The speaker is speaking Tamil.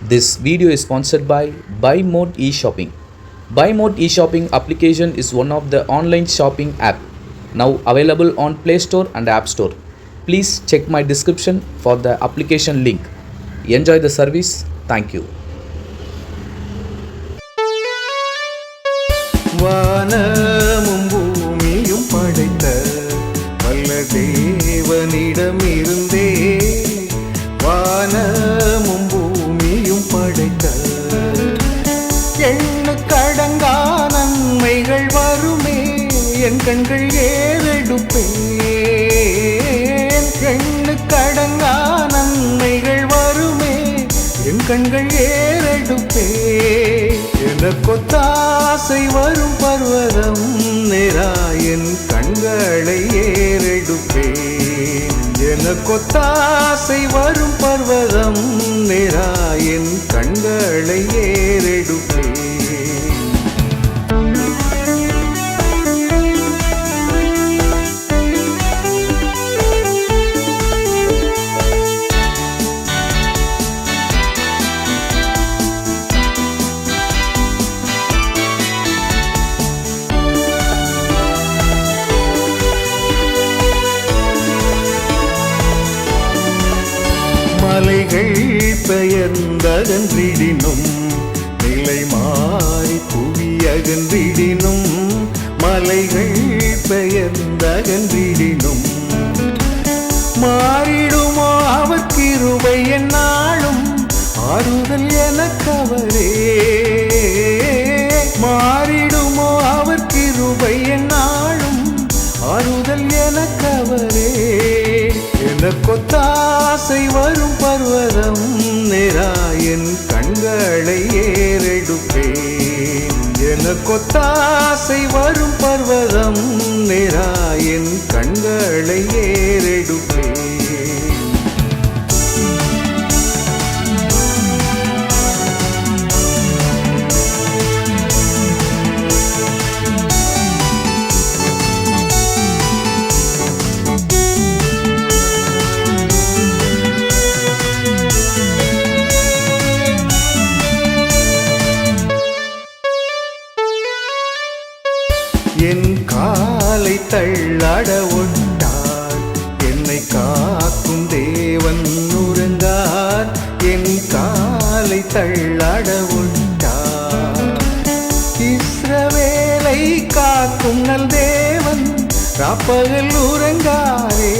This video is sponsored by Buy Mode eShopping. Buy Mode eShopping application is one of the online shopping app now available on Play Store and App Store. Please check my description for the application link. Enjoy the service. Thank you. வானமும் பூமியும் படைத்த வல்ல தேவனிடமிருந்தே வானமும் பூமியும் படைத்த எண்ணுக்கடங்கா நன்மைகள் வருமே என் கண்கள் ஏறெடுப்பேன் எண்ணுக்கடங்கா நன்மைகள் வருமே என் கண்கள் ஏறெடுப்பேன் எனக்கொத்தாசை வரும் பர்வதம் நேராயன் கண்களை ஏறெடுப்பேன் எனக்கொத்தாசை வரும் பர்வதம் நேராயன் கண்களை ஏறெடுப்பேன் மலைகள் பெயர்ந்தகன்றிடினும் நிலை மாறி புவியகன்றிடினும் மலைகள் பெயர்ந்தகன்றிடினும் மாறிடுமோ அவர் கிருபை என்னாலும் ஆறுதல் எனக்கவரே மாறிடுமோ அவர் கிருபை என்னாலும் ஆறுதல் எனக்கவரே எனக்கொத்தாசை வரும் பர்வதம் நேராயன் கண்களை ஏறெடுப்பேன் எனக்கொத்தாசை வரும் பர்வதம் நேராயன் கண்களை ஏறெடுப்பேன் என் காலை தள்ளாட ஒட்டார் என்னை காக்கும் தேவன் உறங்கார் என் காலை தள்ளாட ஒட்டார் இஸ்ரவேலை காக்கும் நல் தேவன் ராப்பகல் உறங்காரே